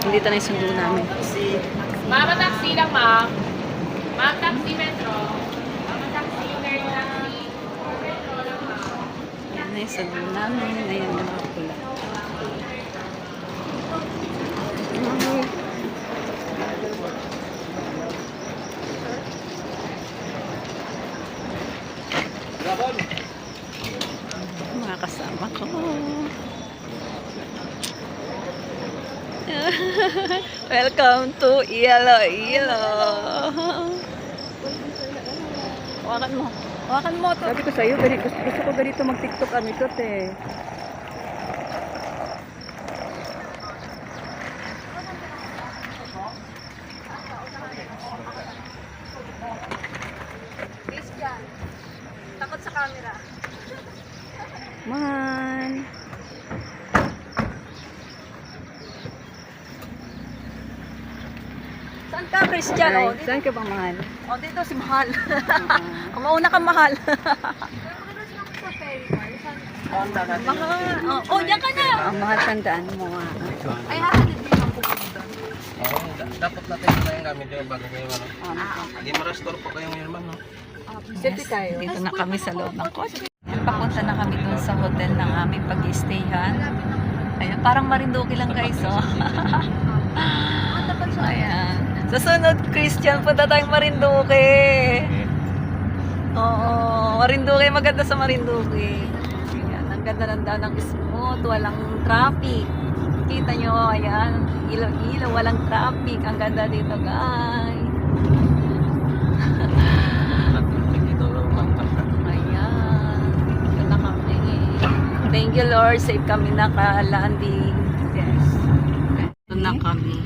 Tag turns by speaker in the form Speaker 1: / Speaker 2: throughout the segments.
Speaker 1: Dito na yung sundo namin.
Speaker 2: Mama taxi lang, ma'am. Ma'am taxi metro. Mama taxi, very taxi. Metro lang, ma'am.
Speaker 1: Yan na yung sundo namin. Ayan yung mga pula. Mga kasama ko. Welcome to Iloilo. Hawakan mo. Hawakan mo to.
Speaker 3: Sabi ko sa'yo, gusto ko ganito mag-tiktok ang ikot eh.
Speaker 1: Christian. Takot sa camera.
Speaker 3: Man.
Speaker 1: Saan ka, Christian?
Speaker 3: Ay,
Speaker 1: Oh, dito.
Speaker 3: saan ka ba, mahal?
Speaker 1: Oh, dito si Mahal. Mauna ka, Mahal. Mahal. Oh, diyan ka na.
Speaker 3: Ang mahal, tandaan mo nga.
Speaker 1: Ay, hahatid din ang pupunta.
Speaker 4: Oo, dapat natin na yung gamit yung bago kayo ano. Hindi ma-restore po kayo ngayon ma'am no?
Speaker 3: Safety tayo.
Speaker 1: Dito na kami sa loob ng kotse. Papunta na kami dun sa hotel ng aming pag-stayhan. Ayan, parang Marinduque lang guys, oh. Ayan. Susunod, Christian, punta tayong Marinduque. Oo, Marinduque, maganda sa Marinduque. Ayan, ang ganda ng daan ng smooth, walang traffic. Kita nyo, ayan, ilaw-ilaw, walang traffic. Ang ganda dito, guys.
Speaker 4: Dito ma'am.
Speaker 1: Ayan, dito na kami. Thank you, Lord. Safe kami naka-landing. Yes. Dito na kami.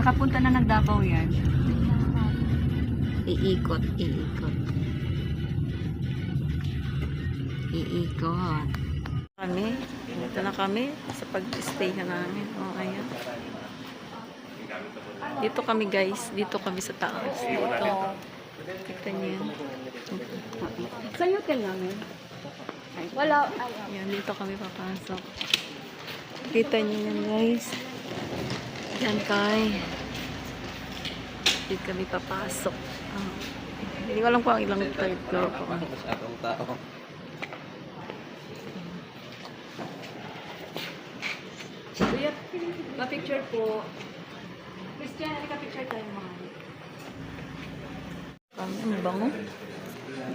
Speaker 3: Nakapunta na ng Davao yan.
Speaker 1: Iikot, iikot. Iikot. Kami, dito na kami sa pag-stay na namin. Oh, ayan. Dito kami guys, dito kami sa taas. Dito. Kita niyo yan.
Speaker 3: Sa hotel namin.
Speaker 1: Wala. Ayan, dito kami papasok. Kita niyo yan guys. Yan kay. Dito kami papasok. Ah. Hindi ko alam kung ang ilang third floor po.
Speaker 4: Masyadong tao.
Speaker 3: Kuya, pa-picture po. Christian, ka-picture tayo mga.
Speaker 1: Ang bango.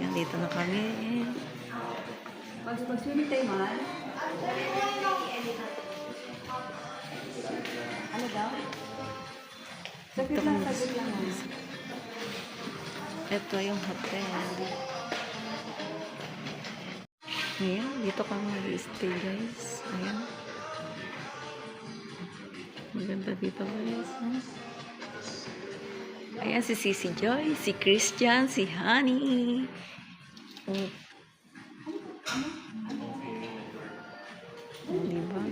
Speaker 1: Yan, dito na kami.
Speaker 3: Mag-swimming tayo, mahal. Ano daw? Saglit lang, saglit lang.
Speaker 1: Ito yung hotel. Ayan, dito kami mag-stay guys. Ayan. Maganda dito guys. Ayan si Sisi Joy, si Christian, si Honey. Oh. Diba?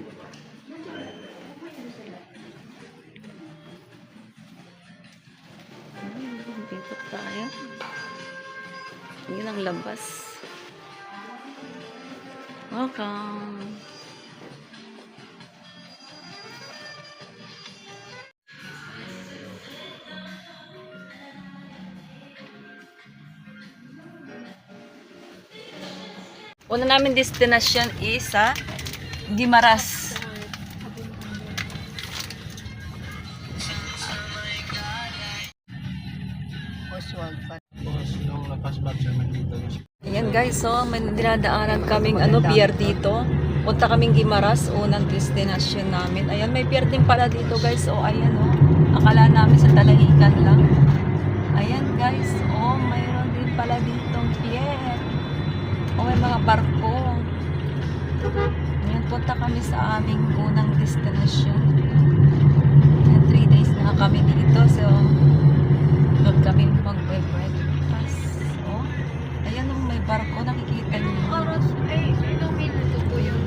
Speaker 1: Dito tayo. Yun ang labas. Welcome. Una namin destination is sa Guimaras.
Speaker 3: Oswald pa.
Speaker 4: Tapos yung napasbag siya dito yung
Speaker 1: Ayan guys, so may dinadaanan kaming pier dito. Punta kaming Guimaras, unang destination namin. Ayan, may pier din pala dito guys. O ayan o. Akala namin sa Talahican lang. Ayan guys, o mayroon din pala ditong pier. O may mga barko. Ayan, punta kami sa aming unang destination. Ayan, 3 days na kami dito. So, huwag kami mag-breakfast. O, ayan o, may barko. Nakikita niyo.
Speaker 2: Oras, ay, ilang minuto po yung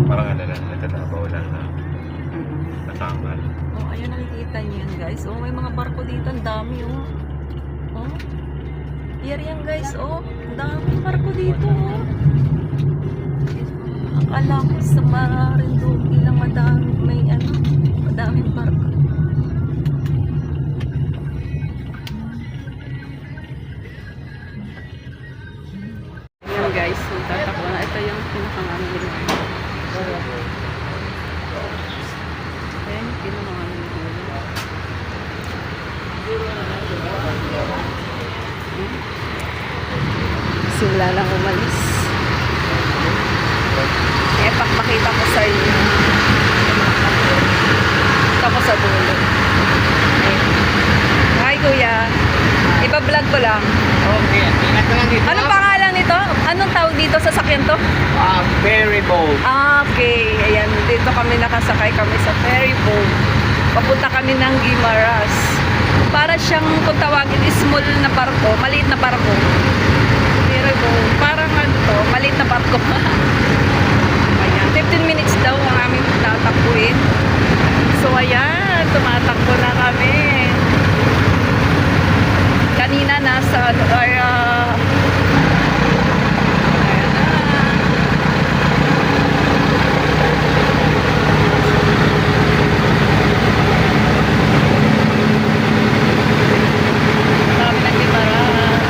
Speaker 4: parang ano lang, nagtatabaw lang na nakamal.
Speaker 1: Oh, ayun nakikita niyo yan guys. Oh, may mga barko dito, ang dami oh. Oh. Pier yan guys, oh. Ang dami barko dito oh. Akala ko sa Marinduque lang madaming barko. Ayan guys, so tatakbo na. Ito yung pinakangangin. Ayan yung pinakangangin. Simula lang umalis. Pakita ko sa inyo. Ito ko sa dulo. Hi kuya. Ipa-vlog ko lang.
Speaker 4: Okay, ingat ka lang dito.
Speaker 1: Anong pangalan nito? Anong tawag dito sa sakyan to?
Speaker 4: Ferry boat.
Speaker 1: Okay. Ayan, dito kami nakasakay kami sa ferry boat. Papunta kami ng Guimaras. Para siyang kung tawagin small na barko, maliit na barko. Ferry boat. Parang ano to, maliit na barko. Ayan, 15 minutes daw ang aming tatakbuhin. So ayan, tumatakbo na kami. Kanina nasa ayan na. Kami ng Guimaras.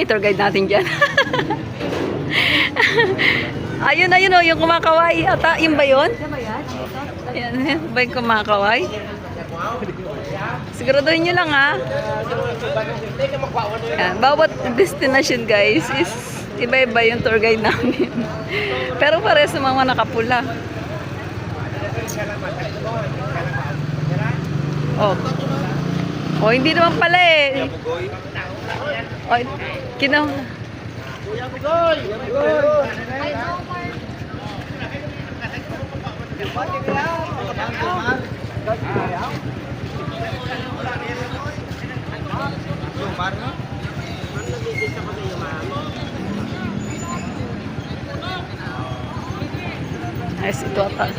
Speaker 1: yung tour guide natin dyan. Ayun, ayun, oh, yung kumakaway. Ata, yun ba yun? Yan, yan ba yung kumakaway? Siguraduhin nyo lang, ha? Yan, bawat destination, guys, is iba-iba yung tour guide namin. Pero parehas sa mga nakapula. Oh. Oh, hindi naman pala eh. Oh, kinaw. Ayos ito ata.